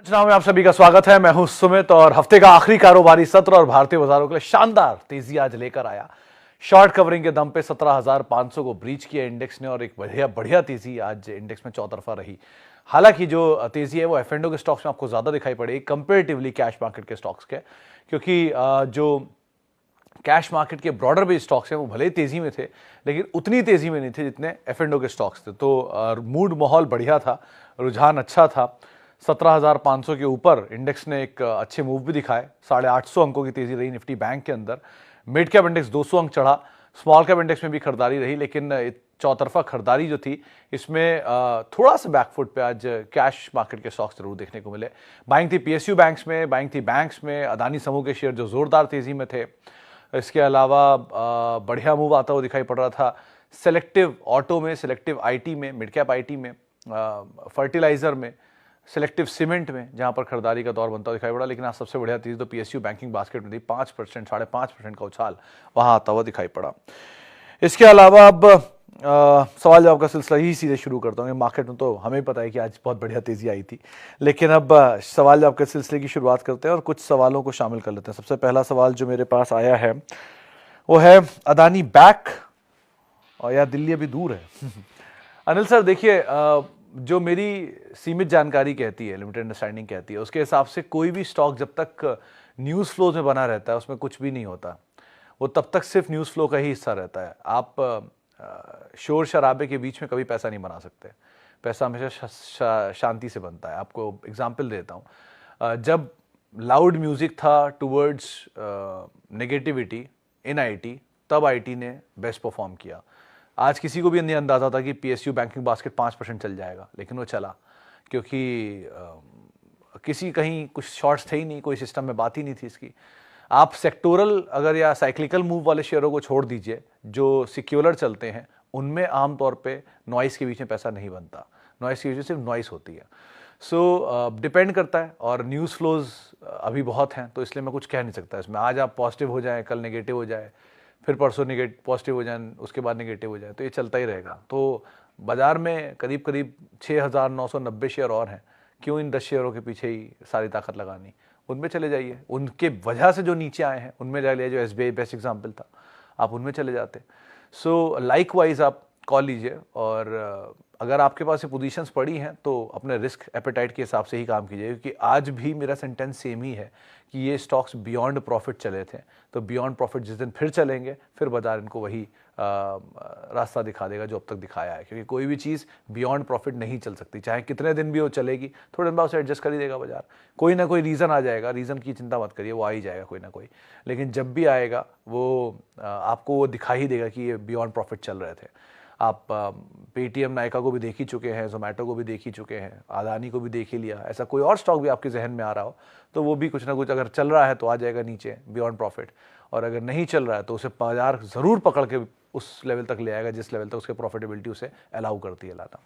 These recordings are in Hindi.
चुनाव में आप सभी का स्वागत है। मैं हूं सुमित और हफ्ते का आखिरी कारोबारी सत्र और भारतीय बाजारों के लिए शानदार तेजी आज लेकर आया। शॉर्ट कवरिंग के दम पे 17,500 को ब्रीच किया इंडेक्स ने और एक बढ़िया तेजी आज इंडेक्स में चौतरफा रही। हालांकि जो तेजी है वो एफ&ओ के स्टॉक्स में आपको ज्यादा दिखाई पड़ेगी कंपेरेटिवली कैश मार्केट के स्टॉक्स के, क्योंकि जो कैश मार्केट के ब्रॉडर बेस स्टॉक्स हैं वो भले ही तेजी में थे लेकिन उतनी तेजी में नहीं थे जितने एफ&ओ के स्टॉक्स थे। तो मूड माहौल बढ़िया था, रुझान अच्छा था। 17,500 के ऊपर इंडेक्स ने एक अच्छे मूव भी दिखाए। 850 अंकों की तेजी रही निफ्टी बैंक के अंदर। मिड कैप इंडेक्स 200 अंक चढ़ा। स्मॉल कैप इंडेक्स में भी खरीदारी रही, लेकिन चौतरफा खरीदारी जो थी इसमें थोड़ा सा बैकफुट पे आज कैश मार्केट के स्टॉक्स जरूर देखने को मिले। बाइंग थी पीएसयू बैंक्स में, बाइंग थी बैंक्स में, अदानी समूह के शेयर जो जोरदार तेजी में थे। इसके अलावा बढ़िया मूव आता हुआ दिखाई पड़ रहा था सेलेक्टिव ऑटो में, सेलेक्टिव आईटी में, मिड कैप आईटी में, फर्टिलाइजर में, सेलेक्टिव सीमेंट में, जहां पर खरीदारी का दौर बनता दिखाई पड़ा। लेकिन आज सबसे बढ़िया तेजी तो पीएसयू बैंकिंग बास्केट में थी। 5%, 5.5% का उछाल वहां आता हुआ दिखाई पड़ा। इसके अलावा अब सवाल जवाब का सिलसिला ही सीधे शुरू करता हूँ। मार्केट में तो हमें पता है कि आज बहुत बढ़िया तेजी आई थी, लेकिन अब सवाल जवाब के सिलसिले की शुरुआत करते हैं और कुछ सवालों को शामिल कर लेते हैं। सबसे पहला सवाल जो मेरे पास आया है वो है अदानी बैक और या दिल्ली अभी दूर है। अनिल सर देखिए, जो मेरी सीमित जानकारी कहती है, लिमिटेड अंडरस्टैंडिंग कहती है, उसके हिसाब से कोई भी स्टॉक जब तक न्यूज़ फ्लोज में बना रहता है उसमें कुछ भी नहीं होता। वो तब तक सिर्फ न्यूज़ फ्लो का ही हिस्सा रहता है। आप शोर शराबे के बीच में कभी पैसा नहीं बना सकते। पैसा हमेशा शांति से बनता है। आपको एग्जाम्पल देता हूँ। जब लाउड म्यूजिक था टुवर्ड्स नेगेटिविटी इन आईटी, तब आईटी ने बेस्ट परफॉर्म किया। आज किसी को भी नहीं अंदाजा था कि पीएसयू बैंकिंग बास्केट 5% चल जाएगा, लेकिन वो चला क्योंकि किसी कहीं कुछ शॉर्ट्स थे ही नहीं, कोई सिस्टम में बात ही नहीं थी इसकी। आप सेक्टोरल अगर या साइक्लिकल मूव वाले शेयरों को छोड़ दीजिए, जो सिक्योलर चलते हैं उनमें आमतौर पे नॉइस के बीच में पैसा नहीं बनता। नॉइस की वजह से सिर्फ नॉइस होती है। सो डिपेंड करता है और न्यूज़ फ्लोज अभी बहुत हैं, तो इसलिए मैं कुछ कह नहीं सकता इसमें। आज आप पॉजिटिव हो जाए, कल नेगेटिव हो जाए, फिर परसों पॉजिटिव हो जाए, उसके बाद नेगेटिव हो जाए, तो ये चलता ही रहेगा। तो बाजार में करीब करीब 6,990 शेयर और हैं। क्यों इन 10 शेयरों के पीछे ही सारी ताकत लगानी? उनमें चले जाइए। उनके वजह से जो नीचे आए हैं उनमें जा लिया। जो एसबीआई बेस्ट एग्जाम्पल था, आप उनमें चले जाते। सो लाइकवाइज आप कॉल लीजिए और अगर आपके पास ये पोजीशंस पड़ी हैं तो अपने रिस्क एपेटाइट के हिसाब से ही काम कीजिए, क्योंकि आज भी मेरा सेंटेंस सेम ही है कि ये स्टॉक्स बियॉन्ड प्रॉफिट चले थे। तो बियॉन्ड प्रॉफिट जिस दिन फिर चलेंगे फिर बाजार इनको वही रास्ता दिखा देगा जो अब तक दिखाया है, क्योंकि कोई भी चीज़ बियॉन्ड प्रॉफिट नहीं चल सकती। चाहे कितने दिन भी वो चलेगी, थोड़े दिन बाद उसे एडजस्ट कर ही देगा बाजार। कोई ना कोई रीज़न आ जाएगा, रीज़न की चिंता मत करिए, वो आ ही जाएगा कोई ना कोई। लेकिन जब भी आएगा वो आपको वो दिखा ही देगा कि ये बियॉन्ड प्रॉफिट चल रहे थे। आप पेटीएम नायका को भी देख ही चुके हैं, जोमेटो को भी देख ही चुके हैं, अदानी को भी देख ही लिया। ऐसा कोई और स्टॉक भी आपके जहन में आ रहा हो तो वो भी कुछ ना कुछ अगर चल रहा है तो आ जाएगा नीचे बियॉन्ड प्रॉफिट, और अगर नहीं चल रहा है तो उसे बाजार ज़रूर पकड़ के उस लेवल तक ले आएगा जिस लेवल तक उसके प्रॉफिटेबिलिटी उसे अलाउ करती है लाना।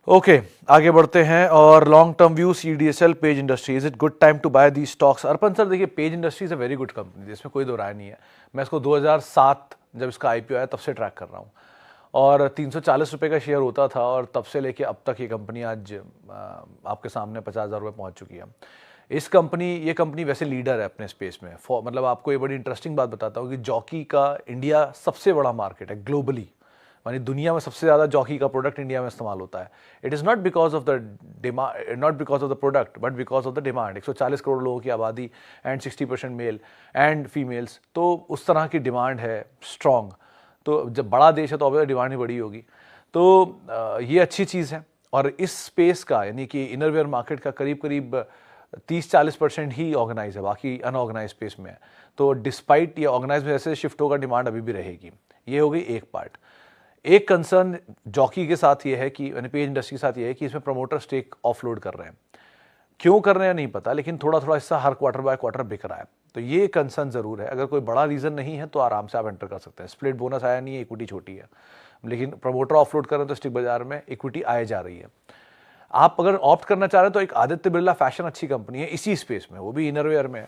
ओके, आगे बढ़ते हैं और long term view CDSL Page industry, is it good time to buy the stocks? Arpan sir देखिए, Page industry is a very good company, जिसमें कोई दो राय नहीं है। मैं इसको 2007 जब इसका IPO आया तब से ट्रैक कर रहा हूँ और 340 रुपये का शेयर होता था और तब से लेके अब तक ये कंपनी आज आपके सामने 50,000 रुपये पहुँच चुकी है। ये कंपनी वैसे लीडर है अपने स्पेस में। मतलब आपको ये बड़ी इंटरेस्टिंग बात बताता हूँ कि जॉकी का इंडिया सबसे बड़ा मार्केट है ग्लोबली। मानी दुनिया में सबसे ज़्यादा जॉकी का प्रोडक्ट इंडिया में इस्तेमाल होता है। It is not because of the demand, not because of the product, but because of the demand. 140 crore लोगों की आबादी एंड 60% मेल एंड फीमेल्स, तो उस तरह की डिमांड है स्ट्रॉन्ग। तो जब बड़ा देश है तो ऑब्वियसली डिमांड ही बड़ी होगी। तो ये अच्छी चीज़ है। और इस स्पेस का यानी कि इनरवेयर मार्केट का करीब करीब 30-40% ही ऑर्गेनाइज है, बाकी अनऑर्गेनाइज स्पेस में है। तो डिस्पाइट ये ऑर्गेनाइज में जैसे शिफ्ट होगा, डिमांड अभी भी रहेगी। ये हो गई एक पार्ट। एक कंसर्न जॉकी के साथ ये है कि पेज इंडस्ट्री के साथ ये है कि इसमें प्रमोटर स्टेक ऑफलोड कर रहे हैं। क्यों कर रहे हैं नहीं पता, लेकिन थोड़ा थोड़ा हिस्सा हर क्वार्टर बाय क्वार्टर बिक रहा है। तो ये कंसर्न जरूर है। अगर कोई बड़ा रीजन नहीं है तो आराम से आप एंटर कर सकते हैं। स्प्लिट बोनस आया नहीं है, इक्विटी छोटी है, लेकिन प्रमोटर ऑफलोड कर रहे हैं तो स्टिक बाजार में इक्विटी आए जा रही है। आप अगर ऑप्ट करना चाह रहे हैं तो एक आदित्य बिरला फैशन अच्छी कंपनी है इसी स्पेस में, वो भी इनरवेयर में।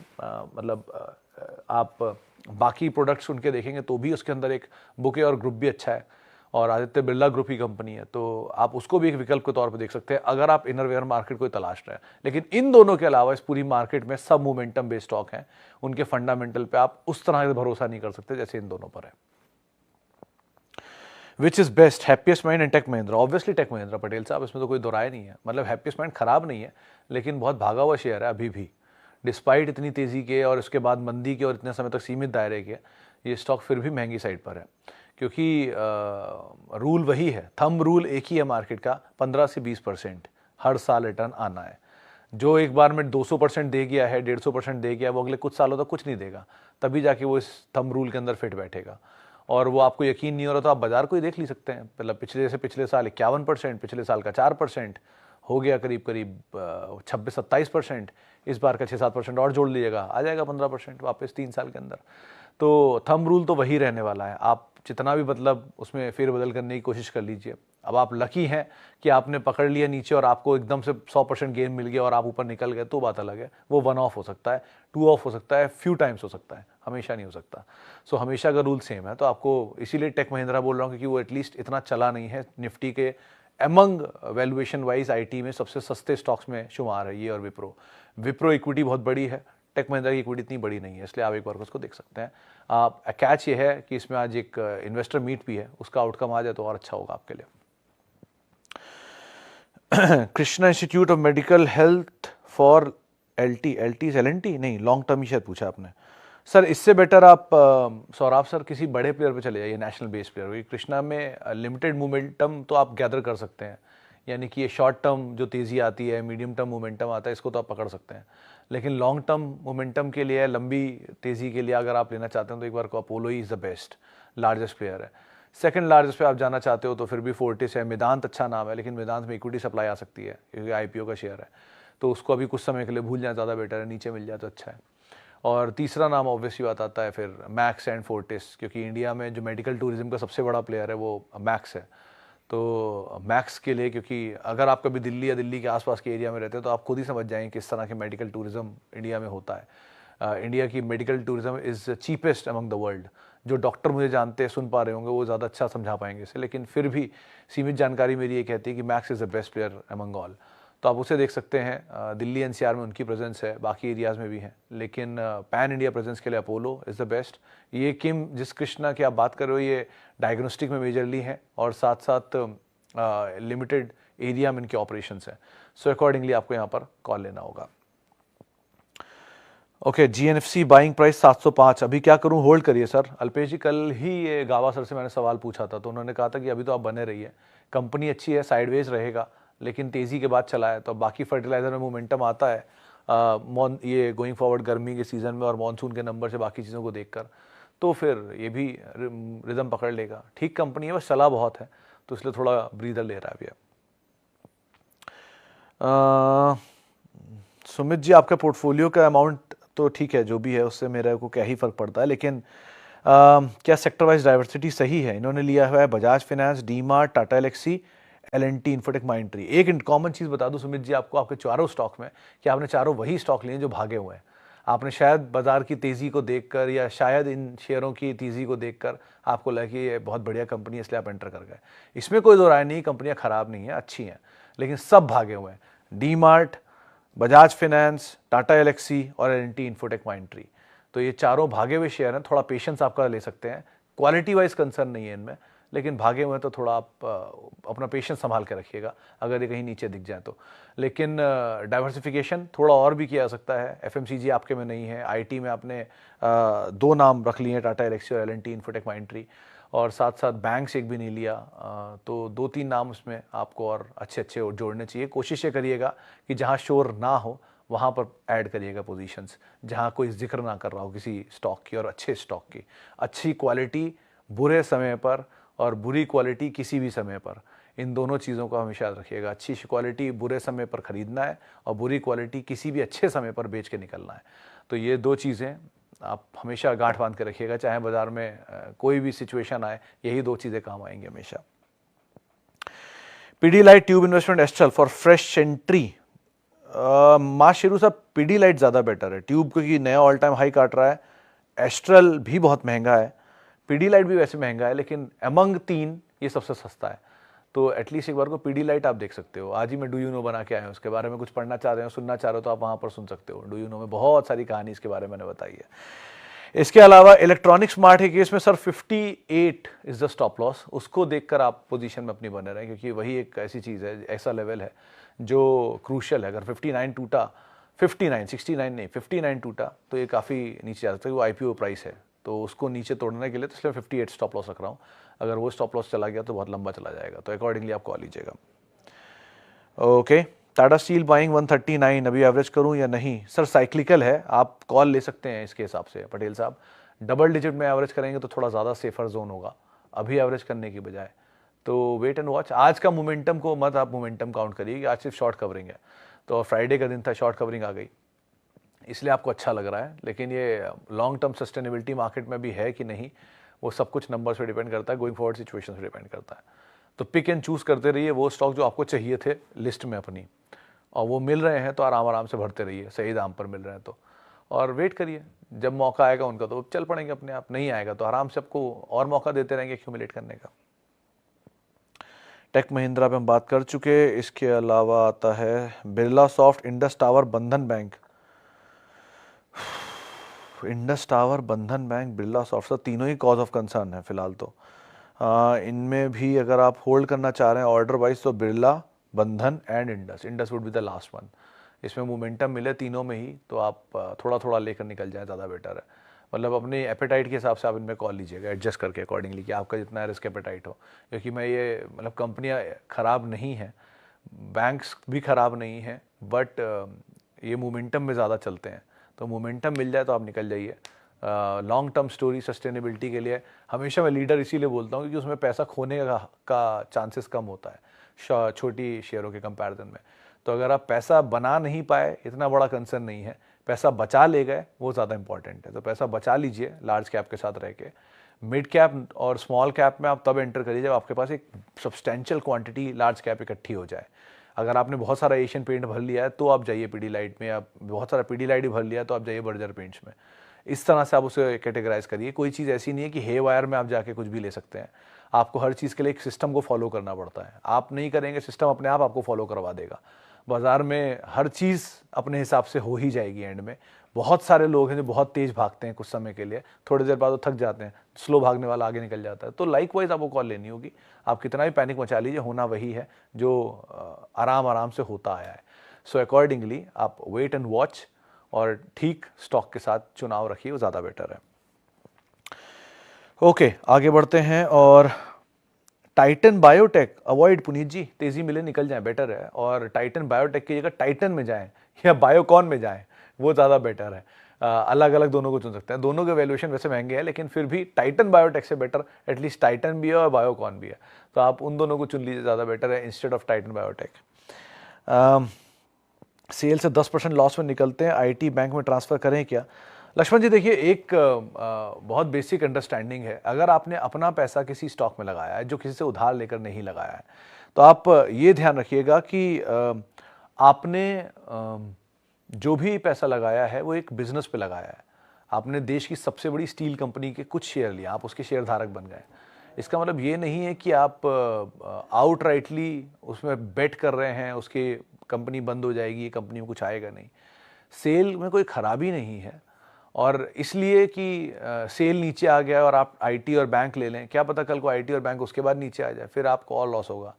आप बाकी प्रोडक्ट्स उनके देखेंगे तो भी उसके अंदर एक बुके और ग्रुप भी अच्छा है। और आदित्य बिरला ग्रुप की कंपनी है, तो आप उसको भी एक विकल्प के तौर पर देख सकते हैं अगर आप इनरवेयर मार्केट को तलाश रहे हैं। लेकिन इन दोनों के अलावा इस पूरी मार्केट में सब मोमेंटम बेस्ड स्टॉक हैं, उनके फंडामेंटल पे आप उस तरह से भरोसा नहीं कर सकते जैसे इन दोनों पर है। Which is best, Happiest Mind and Tech Mahindra? Obviously Tech Mahindra Patel साहब, इसमें तो कोई दो राय नहीं है। मतलब हैप्पीएस्ट माइंड खराब नहीं है, लेकिन बहुत भागा हुआ शेयर है अभी भी, डिस्पाइट इतनी तेजी के और उसके बाद मंदी के और इतने समय तक सीमित दायरे के, ये स्टॉक फिर भी महंगी साइड पर है। क्योंकि रूल वही है, थंब रूल एक ही है मार्केट का, 15 से 20% हर साल रिटर्न आना है। जो एक बार में 200% दे गया है, 150% दे गया है, वो अगले कुछ सालों तक कुछ नहीं देगा, तभी जाके वो इस थंब रूल के अंदर फिट बैठेगा। और वो आपको यकीन नहीं हो रहा तो आप बाजार को ही देख ली सकते हैं। मतलब पिछले साल 51%, पिछले साल का 4% हो गया, करीब करीब 26-27%, इस बार का 6-7% और जोड़ लीजिएगा, आ जाएगा 15% वापस 3 साल के अंदर। तो थंब रूल तो वही रहने वाला है, आप जितना भी मतलब उसमें फेरबदल करने की कोशिश कर लीजिए। अब आप लकी हैं कि आपने पकड़ लिया नीचे और आपको एकदम से 100% गेन मिल गया और आप ऊपर निकल गए, तो बात अलग है, वो 1 ऑफ हो सकता है, 2 ऑफ हो सकता है, फ्यू टाइम्स हो सकता है, हमेशा नहीं हो सकता। सो हमेशा का रूल सेम है। तो आपको इसीलिए टेक महिंद्रा बोल रहा हूँ, क्योंकि वो एटलीस्ट इतना चला नहीं है, निफ्टी के एमंग वैल्यूएशन वाइज आईटी में सबसे सस्ते स्टॉक्स में शुमार है ये और विप्रो इक्विटी बहुत बड़ी है, टेक महिंद्रा की इक्विटी इतनी बड़ी नहीं है, इसलिए आप एक बार उसको देख सकते हैं। आप कैच ये है कि इसमें आज एक इन्वेस्टर मीट भी है, उसका आउटकम आ जाए तो और अच्छा होगा आपके लिए। Krishna institute of medical health for LT नहीं, लॉन्ग टर्म ही शायद पूछा आपने सर। इससे बेटर आप सौरभ सर किसी बड़े प्लेयर पे चले जाइए, नेशनल बेस प्लेयर। क्योंकि कृष्णा में लिमिटेड मोमेंटम तो आप गैदर कर सकते हैं, यानी कि ये शॉर्ट टर्म जो तेज़ी आती है, मीडियम टर्म मोमेंटम आता है, इसको तो आप पकड़ सकते हैं। लेकिन लॉन्ग टर्म मोमेंटम के लिए, लंबी तेज़ी के लिए अगर आप लेना चाहते हैं तो एक बार को Apollo he is the best, largest player है। सेकंड लार्जेस्ट पे आप जाना चाहते हो तो फिर भी फोर्टिस है, वेदांत अच्छा नाम है, लेकिन वेदांत में इक्विटी सप्लाई आ सकती है क्योंकि आईपीओ का शेयर है, तो उसको अभी कुछ समय के लिए भूल जाए, ज़्यादा बेटर है, नीचे मिल जाए तो अच्छा है। और तीसरा नाम ऑब्वियसली बात आता है फिर मैक्स एंड फोर्टिस, क्योंकि इंडिया में जो मेडिकल टूरिज्म का सबसे बड़ा प्लेयर है वो मैक्स है। तो मैक्स के लिए, क्योंकि अगर आप कभी दिल्ली या दिल्ली के आसपास के एरिया में रहते हैं तो आप खुद ही समझ जाएंगे किस तरह के मेडिकल टूरिज्म इंडिया में होता है। इंडिया की medical tourism is cheapest among the world. जो डॉक्टर मुझे जानते हैं, सुन पा रहे होंगे, वो ज़्यादा अच्छा समझा पाएंगे इसे, लेकिन फिर भी सीमित जानकारी मेरी ये कहती है कि max is the best player among all. तो आप उसे देख सकते हैं। दिल्ली एनसीआर में उनकी प्रेजेंस है, बाकी एरियाज़ में भी है, लेकिन पैन इंडिया प्रेजेंस के लिए अपोलो इज़ द बेस्ट। ये किम जिस कृष्णा की आप बात कर रहे हो, ये डायग्नोस्टिक में मेजरली है और साथ साथ लिमिटेड एरिया में इनके ऑपरेशंस हैं। सो अकॉर्डिंगली आपको यहाँ पर कॉल लेना होगा। ओके, जीएनएफसी बाइंग प्राइस 705, अभी क्या करूं? होल्ड करिए सर। अल्पेश जी, कल ही ये गावा सर से मैंने सवाल पूछा था, तो उन्होंने कहा था कि अभी तो आप बने रहिए, कंपनी अच्छी है, साइडवेज रहेगा, लेकिन तेज़ी के बाद चला है। तो बाकी फर्टिलाइज़र में मोमेंटम आता है ये गोइंग फॉरवर्ड गर्मी के सीज़न में और मानसून के नंबर से बाकी चीज़ों को देखकर, तो फिर ये भी रिदम पकड़ लेगा। ठीक कंपनी है, बस चला बहुत है, तो इसलिए थोड़ा ब्रीदर ले रहा है अभी। सुमित जी, आपका पोर्टफोलियो का अमाउंट तो ठीक है, जो भी है उससे मेरे को क्या ही फ़र्क पड़ता है, लेकिन क्या सेक्टर वाइज डाइवर्सिटी सही है? इन्होंने लिया हुआ है बजाज फाइनेंस, डीमार्ट, टाटा एलेक्सी, एल&टी, इन्फोटेक, माइंडट्री। एक कॉमन चीज़ बता दूं सुमित जी आपको, आपके चारों स्टॉक में, कि आपने चारों वही स्टॉक लिए जो भागे हुए हैं। आपने शायद बाजार की तेज़ी को देखकर या शायद इन शेयरों की तेज़ी को देखकर आपको लगा कि ये बहुत बढ़िया कंपनी है इसलिए आप एंटर कर गए। इसमें कोई दो राय नहीं, कंपनियाँ ख़राब नहीं है, अच्छी हैं, लेकिन सब भागे हुए हैं। डीमार्ट, बजाज फाइनेंस, टाटा एलेक्सी और एल&टी, इन्फोटेक, माइंडट्री, तो ये चारों भागे हुए शेयर हैं। थोड़ा पेशेंस आपका ले सकते हैं, क्वालिटी वाइज कंसर्न नहीं है इनमें, लेकिन भागे हुए तो थोड़ा आप अपना पेशेंस संभाल के रखिएगा अगर ये कहीं नीचे दिख जाए तो। लेकिन डाइवर्सिफिकेशन थोड़ा और भी किया जा सकता है। एफएमसीजी आपके में नहीं है, आईटी में आपने 2 नाम रख लिए हैं, टाटा एलेक्सी और एल&टी, इन्फोटेक, माइंडट्री, और साथ साथ बैंक्स एक भी नहीं लिया, तो 2-3 नाम उसमें आपको और अच्छे जोड़ने चाहिए। कोशिश ये करिएगा कि जहाँ शोर ना हो वहाँ पर ऐड करिएगा पोजीशंस, जहाँ कोई जिक्र ना कर रहा हो किसी स्टॉक की, और अच्छे स्टॉक की। अच्छी क्वालिटी बुरे समय पर और बुरी क्वालिटी किसी भी समय पर, इन दोनों चीज़ों को हमेशा याद रखिएगा। अच्छी क्वालिटी बुरे समय पर ख़रीदना है और बुरी क्वालिटी किसी भी अच्छे समय पर बेच के निकलना है। तो ये 2 चीज़ें आप हमेशा गांठ बांध के रखिएगा, चाहे बाजार में कोई भी सिचुएशन आए, यही 2 चीज़ें काम आएंगी हमेशा। Pidilite tube investment astral for fresh entry. माँ शेरू साहब, पीडीलाइट ज़्यादा बेटर है, ट्यूब क्योंकि नया ऑल टाइम हाई काट रहा है, एस्ट्रल भी बहुत महंगा है, पीडीलाइट भी वैसे महंगा है, लेकिन अमंग 3 ये सबसे सस्ता है। तो एटलीस्ट एक बार को पीडीलाइट आप देख सकते हो। आज ही मैं डू यू नो बना के आया हूँ, उसके बारे में कुछ पढ़ना चाह रहे हो, सुनना चाह रहे हो तो आप वहाँ पर सुन सकते हो। डू यू नो में बहुत सारी कहानी इसके बारे में मैंने बताई है। इसके अलावा इलेक्ट्रॉनिक स्मार्ट के केस में sir 58 is the stop loss, उसको देखकर आप पोजीशन में अपनी बने रहें, क्योंकि वही एक ऐसी चीज़ है, ऐसा लेवल है जो क्रूशियल है। अगर 59 टूटा, 59 69 नहीं 59 टूटा तो ये काफ़ी नीचे आ सकता है। वो आईपीओ प्राइस है, तो उसको नीचे तोड़ने के लिए तो इसलिए 58 स्टॉप लॉस रख रहा हूँ। अगर वो स्टॉप लॉस चला गया तो बहुत लंबा चला जाएगा, तो अकॉर्डिंगली आप कॉल लीजिएगा। ओके, टाटा स्टील बाइंग 139, अभी एवरेज करूं या नहीं? सर साइक्लिकल है, आप कॉल ले सकते हैं इसके हिसाब से पटेल साहब। डबल डिजिट में एवरेज करेंगे तो थोड़ा ज़्यादा सेफर जोन होगा अभी एवरेज करने की बजाय, तो वेट एंड वॉच। आज का मोमेंटम को मत आप मोमेंटम काउंट करिए कि आज सिर्फ शॉर्ट कवरिंग है, तो फ्राइडे का दिन था, शॉर्ट कवरिंग आ गई इसलिए आपको अच्छा लग रहा है, लेकिन ये लॉन्ग टर्म सस्टेनेबिलिटी मार्केट में भी है कि नहीं, वो सब कुछ नंबर्स पे डिपेंड करता है, गोइंग फॉरवर्ड सिचुएशन पे डिपेंड करता है। तो पिक एंड चूज करते रहिए वो स्टॉक जो आपको चाहिए थे लिस्ट में अपनी, और वो मिल रहे हैं तो आराम आराम से भरते रहिए, सही दाम पर मिल रहे हैं तो, और वेट करिए जब मौका आएगा उनका तो चल पड़ेंगे अपने आप, नहीं आएगा तो आराम से आपको और मौका देते रहेंगे एक्यूमुलेट करने का। टेक महिंद्रा पे हम बात कर चुके। इसके अलावा आता है बिरला सॉफ्ट, इंडस टावर, बंधन बैंक। इंडस टावर, बंधन बैंक, बिरला सॉफ्ट, सर तीनों ही कॉज ऑफ कंसर्न है फिलहाल तो। इनमें भी अगर आप होल्ड करना चाह रहे हैं ऑर्डर वाइज तो बिरला, बंधन and Indus, Indus would be the last one. इसमें मोमेंटम मिले तीनों में ही तो आप थोड़ा थोड़ा लेकर निकल जाए, ज़्यादा बेटर है। मतलब अपने एपेटाइट के हिसाब से आप इनमें कॉल लीजिएगा, एडजस्ट करके अकॉर्डिंगली कि आपका जितना रिस्क एपेटाइट हो, क्योंकि मैं ये मतलब कंपनियां ख़राब नहीं हैं, बैंक्स भी ख़राब नहीं हैं, बट ये मोमेंटम में ज़्यादा चलते हैं, तो मोमेंटम मिल जाए तो आप निकल जाइए। लॉन्ग टर्म स्टोरी सस्टेनेबिलिटी के लिए हमेशा मैं लीडर इसीलिए बोलता हूँ क्योंकि उसमें पैसा खोने का चांसेस कम होता है छोटी शेयरों के कंपैरिजन में। तो अगर आप पैसा बना नहीं पाए, इतना बड़ा कंसर्न नहीं है, पैसा बचा ले गए वो ज़्यादा इंपॉर्टेंट है। तो पैसा बचा लीजिए लार्ज कैप के साथ रह के। मिड कैप और स्मॉल कैप में आप तब एंटर करिए जब आपके पास एक सब्सटेंशियल क्वांटिटी लार्ज कैप इकट्ठी हो जाए। अगर आपने बहुत सारा एशियन पेंट भर लिया है तो आप जाइए पीडीलाइट में, आप बहुत सारा पीडीलाइट ही भर लिया है तो आप जाइए बर्जर पेंट्स में। इस तरह से आप उसे कैटेगराइज करिए। कोई चीज़ ऐसी नहीं है कि हे वायर में आप जाके कुछ भी ले सकते हैं, आपको हर चीज़ के लिए एक सिस्टम को फॉलो करना पड़ता है। आप नहीं करेंगे, सिस्टम अपने आप आपको फॉलो करवा देगा। बाजार में हर चीज़ अपने हिसाब से हो ही जाएगी एंड में। बहुत सारे लोग हैं जो बहुत तेज़ भागते हैं कुछ समय के लिए, थोड़ी देर बाद वो थक जाते हैं, स्लो भागने वाला आगे निकल जाता है। तो लाइक वाइज आपको कॉल लेनी होगी। आप कितना भी पैनिक मचा लीजिए, होना वही है जो आराम आराम से होता आया है। सो अकॉर्डिंगली आप वेट एंड वॉच और ठीक स्टॉक के साथ चुनाव रखिए, वो ज़्यादा बेटर है। ओके, आगे बढ़ते हैं। और टाइटन बायोटेक अवॉइड, पुनीत जी, तेजी मिले निकल जाएं, बेटर है। और टाइटन बायोटेक की जगह टाइटन में जाएं या बायोकॉन में जाएं, वो ज़्यादा बेटर है। अलग अलग दोनों को चुन सकते हैं, दोनों के वैल्यूएशन वैसे महंगे हैं, लेकिन फिर भी टाइटन बायोटेक से बेटर एटलीस्ट टाइटन भी है और बायोकॉन भी है, तो आप उन दोनों को चुन लीजिए, ज़्यादा बेटर है instead of Titan Biotech. Sell से 10% लॉस में निकलते हैं, आईटी बैंक में ट्रांसफ़र करें क्या? लक्ष्मण जी देखिए, एक बहुत बेसिक अंडरस्टैंडिंग है। अगर आपने अपना पैसा किसी स्टॉक में लगाया है जो किसी से उधार लेकर नहीं लगाया है, तो आप ये ध्यान रखिएगा कि आपने जो भी पैसा लगाया है वो एक बिजनेस पे लगाया है। आपने देश की सबसे बड़ी स्टील कंपनी के कुछ शेयर लिए, आप उसके शेयर धारक बन गए। इसका मतलब ये नहीं है कि आप आउटराइटली उसमें बेट कर रहे हैं उसकी कंपनी बंद हो जाएगी, कंपनी में कुछ आएगा नहीं। सेल में कोई खराबी नहीं है, और इसलिए कि सेल नीचे आ गया और आप आईटी और बैंक ले लें, क्या पता कल को आईटी और बैंक उसके बाद नीचे आ जाए, फिर आपको और लॉस होगा।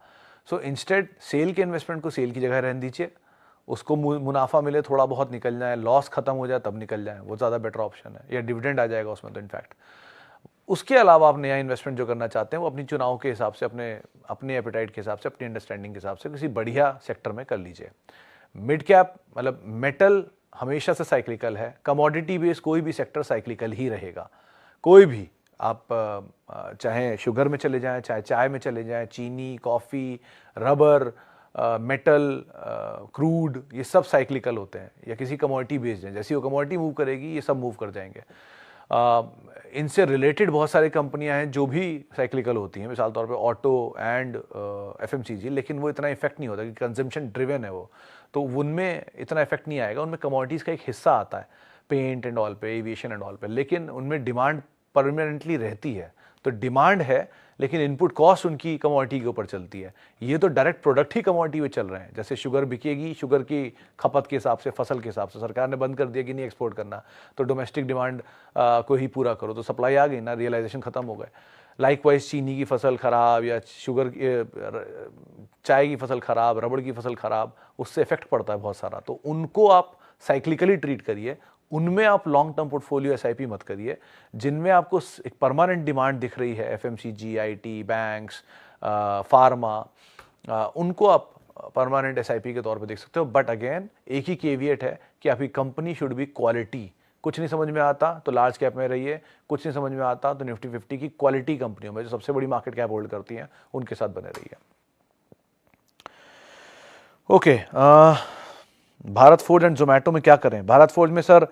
सो इंस्टेड सेल के इन्वेस्टमेंट को सेल की जगह रहने दीजिए, उसको मुनाफा मिले थोड़ा बहुत निकल जाए, लॉस खत्म हो जाए तब निकल जाए, वो ज़्यादा बेटर ऑप्शन है। या डिविडेंड आ जाएगा उसमें तो इनफैक्ट। उसके अलावा आप नया इन्वेस्टमेंट जो करना चाहते हैं वो अपनी चुनाव के हिसाब से, अपने एपेटाइट के हिसाब से, अपनी अंडरस्टैंडिंग के हिसाब से किसी बढ़िया सेक्टर में कर लीजिए। मिड कैप मतलब मेटल हमेशा से साइक्लिकल है, कमोडिटी बेस कोई भी सेक्टर साइक्लिकल ही रहेगा। कोई भी आप चाहे शुगर में चले जाएं, चाहे चाय में चले जाएं, चीनी, कॉफ़ी, रबर, मेटल, क्रूड, ये सब साइक्लिकल होते हैं, या किसी कमोडिटी बेस्ड हैं। जैसी वो कमोडिटी मूव करेगी ये सब मूव कर जाएंगे। इनसे रिलेटेड बहुत सारी कंपनियां हैं जो भी साइक्लिकल होती हैं, मिसाल तौर पे ऑटो एंड एफएमसीजी, लेकिन वो इतना इफेक्ट नहीं होता कि कंजम्पशन ड्रिवन है वो, तो उनमें इतना इफेक्ट नहीं आएगा। उनमें कमोडिटीज़ का एक हिस्सा आता है, पेंट एंड ऑल पे, एविएशन एंड ऑल पे, लेकिन उनमें डिमांड परमानेंटली रहती है, तो डिमांड है लेकिन इनपुट कॉस्ट उनकी कमोडिटी के ऊपर चलती है। ये तो डायरेक्ट प्रोडक्ट ही कमोडिटी में चल रहे हैं। जैसे शुगर बिकेगी, शुगर की खपत के हिसाब से, फसल के हिसाब से सरकार ने बंद कर दिया कि नहीं एक्सपोर्ट करना, तो डोमेस्टिक डिमांड को ही पूरा करो, तो सप्लाई आ गई ना, रियलाइजेशन खत्म हो गए। लाइकवाइज चीनी की फसल खराब या शुगर चाय की फसल खराब, रबड़ की फसल खराब, उससे इफेक्ट पड़ता है बहुत सारा। तो उनको आप साइक्लिकली ट्रीट करिए, उनमें आप लॉन्ग टर्म पोर्टफोलियो एसआईपी मत करिए। जिनमें आपको एक परमानेंट डिमांड दिख रही है, एफएमसीजी, आईटी, बैंक्स, फार्मा, उनको आप परमानेंट एसआईपी के तौर पे देख सकते हो। बट अगेन एक ही केविएट है कि आपकी कंपनी शुड बी क्वालिटी। कुछ नहीं समझ में आता तो लार्ज कैप में रहिए, कुछ नहीं समझ में आता तो निफ्टी 50 की क्वालिटी कंपनियों में जो सबसे बड़ी मार्केट कैप होल्ड करती हैं उनके साथ बने रहिए। Okay, Bharat forge and Zomato में क्या करें? भारत फोर्ज में सर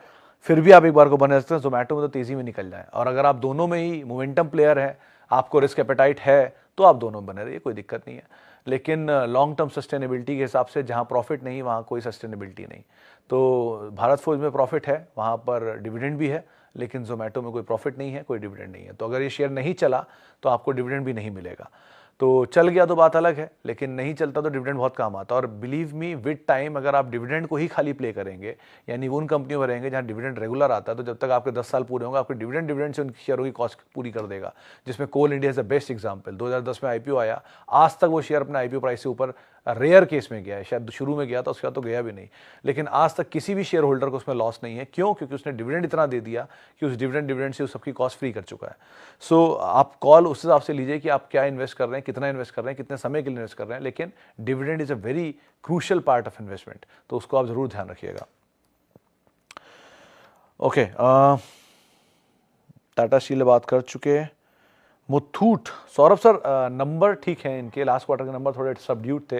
फिर भी आप एक बार को बने सकते हैं, जोमेटो में तो तेजी में निकल जाए। और अगर आप दोनों में ही मोमेंटम प्लेयर है, आपको रिस्क एपेटाइट है, तो आप दोनों में बने रहिए, कोई दिक्कत नहीं है। लेकिन लॉन्ग टर्म सस्टेनेबिलिटी के हिसाब से जहां प्रॉफिट नहीं वहां कोई सस्टेनेबिलिटी नहीं। तो भारत फोर्ज में प्रॉफिट है, वहां पर डिविडेंड भी है, लेकिन जोमेटो में कोई प्रॉफिट नहीं है, कोई डिविडेंड नहीं है। तो अगर ये शेयर नहीं चला तो आपको डिविडेंड भी नहीं मिलेगा। तो चल गया तो बात अलग है, लेकिन नहीं चलता तो डिविडेंड बहुत काम आता है। और बिलीव मी, विद टाइम अगर आप डिविडेंड को ही खाली प्ले करेंगे, यानी वो उन कंपनियों में रहेंगे जहां डिविडेंड रेगुलर आता है, तो जब तक आपके 10 साल पूरे होंगे आपके डिविडेंड से उनकी शेयरों की कॉस्ट पूरी कर देगा। जिसमें coal India is the best example. 2010 में आईपीओ आया, आज तक वो शेयर अपने आईपीओ प्राइस से ऊपर रेयर केस में गया है, शायद शुरू में गया था, उसके बाद तो गया भी नहीं, लेकिन आज तक किसी भी शेयर होल्डर को उसमें लॉस नहीं है। क्यों? क्योंकि उसने डिविडेंड इतना दे दिया कि उस डिविडेंड से उस सबकी कॉस्ट फ्री कर चुका है। सो आप कॉल उस हिसाब से लीजिए कि आप क्या इन्वेस्ट कर रहे हैं, कितना इन्वेस्ट कर रहे हैं, कितने समय के लिए इन्वेस्ट कर रहे हैं। लेकिन dividend is a very crucial part of investment, तो उसको आप जरूर ध्यान रखिएगा। ओके, टाटा स्टील बात कर चुके हैं। मुथूट, सौरभ सर नंबर ठीक है इनके, लास्ट क्वार्टर के नंबर थोड़े सबड्यूट थे।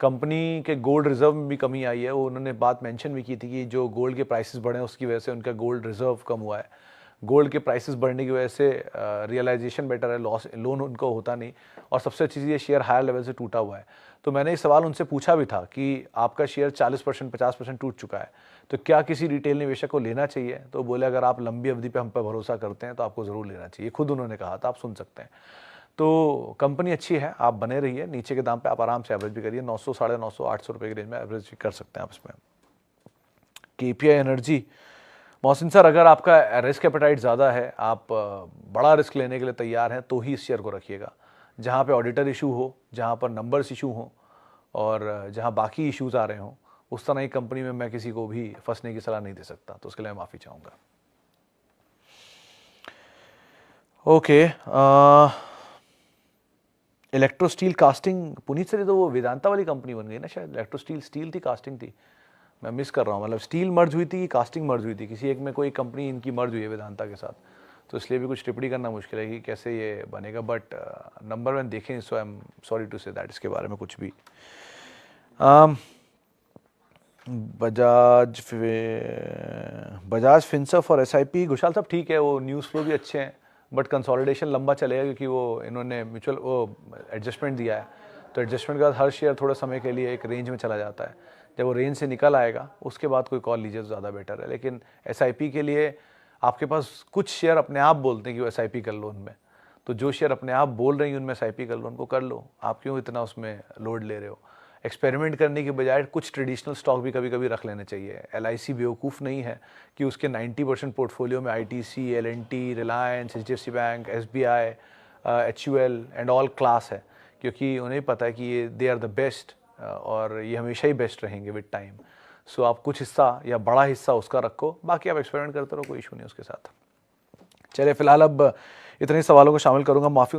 कंपनी के गोल्ड रिजर्व में भी कमी आई है, वो उन्होंने बात मेंशन भी की थी कि जो गोल्ड के प्राइसेस बढ़े उसकी वजह से उनका गोल्ड रिजर्व कम हुआ है। गोल्ड के प्राइसेस बढ़ने की वजह से रियलाइजेशन बेटर है, लोन उनको होता नहीं, और सबसे अच्छी चीज़ ये शेयर हायर लेवल से टूटा हुआ है। तो मैंने ये सवाल उनसे पूछा भी था कि आपका शेयर 40% 50% टूट चुका है, तो क्या किसी रिटेल निवेशक को लेना चाहिए? तो बोले अगर आप लंबी अवधि पे हम पर भरोसा करते हैं तो आपको ज़रूर लेना चाहिए। खुद उन्होंने कहा था, आप सुन सकते हैं। तो कंपनी अच्छी है, आप बने रहिए, नीचे के दाम पे आप आराम से एवरेज भी करिए, 900, 950, 800 रुपये के रेंज में एवरेज भी कर सकते हैं आप इसमें। केपीआई एनर्जी, मोहसिन सर अगर आपका रिस्क एपेटाइट ज़्यादा है, आप बड़ा रिस्क लेने के लिए तैयार हैं, तो ही इस शेयर को रखिएगा। जहाँ पे ऑडिटर इशू हो, जहाँ पर नंबर्स इशू हो, और जहाँ बाकी इश्यूज आ रहे हों, उस तरह की कंपनी में मैं किसी को भी फंसने की सलाह नहीं दे सकता, तो उसके लिए मैं माफ़ी चाहूँगा। Okay, electro steel casting, Puneet sir ये तो वो वेदांता वाली कंपनी बन गई ना शायद। इलेक्ट्रो स्टील थी, कास्टिंग थी, मैं मिस कर रहा हूँ। मतलब स्टील मर्ज हुई थी, कास्टिंग मर्ज हुई थी, किसी एक में कोई कंपनी इनकी मर्ज हुई है वेदांता के साथ, तो इसलिए भी कुछ टिप्पणी करना मुश्किल है कि कैसे ये बनेगा। बट नंबर वन देखें, so I am sorry to say that, इसके बारे में कुछ भी। बजाज फिनसर्व और एसआईपी, घोषाल साहब ठीक है, वो न्यूज़ फ्लो भी अच्छे हैं, बट कंसोलिडेशन लंबा चलेगा क्योंकि वो इन्होंने म्यूचुअल वो एडजस्टमेंट दिया है। तो एडजस्टमेंट के बाद हर शेयर थोड़े समय के लिए एक रेंज में चला जाता है, जब वो रेंज से निकल आएगा उसके बाद कोई कॉल लीजिए तो ज़्यादा बेटर है। लेकिन एसआईपी के लिए आपके पास कुछ शेयर अपने आप बोलते हैं कि वो एसआईपी कर लो उनमें, तो जो शेयर अपने आप बोल रही हैं उनमें एसआईपी कर लो, उनको कर लो। आप क्यों इतना उसमें लोड ले रहे हो? एक्सपेरिमेंट करने के बजाय कुछ ट्रेडिशनल स्टॉक भी कभी कभी रख लेने चाहिए। एलआईसी बेवकूफ़ नहीं है कि उसके 90% पोर्टफोलियो में ITC, L and T, Reliance, HDFC bank, SBI, HUL and all class है, क्योंकि उन्हें पता है कि ये दे आर द बेस्ट और ये हमेशा ही बेस्ट रहेंगे विद टाइम। सो आप कुछ हिस्सा या बड़ा हिस्सा उसका रखो, बाकी आप एक्सपेरिमेंट करते रहो, कोई इशू नहीं उसके साथ। चलिए फिलहाल अब इतने सवालों को शामिल करूंगा, माफ़ी।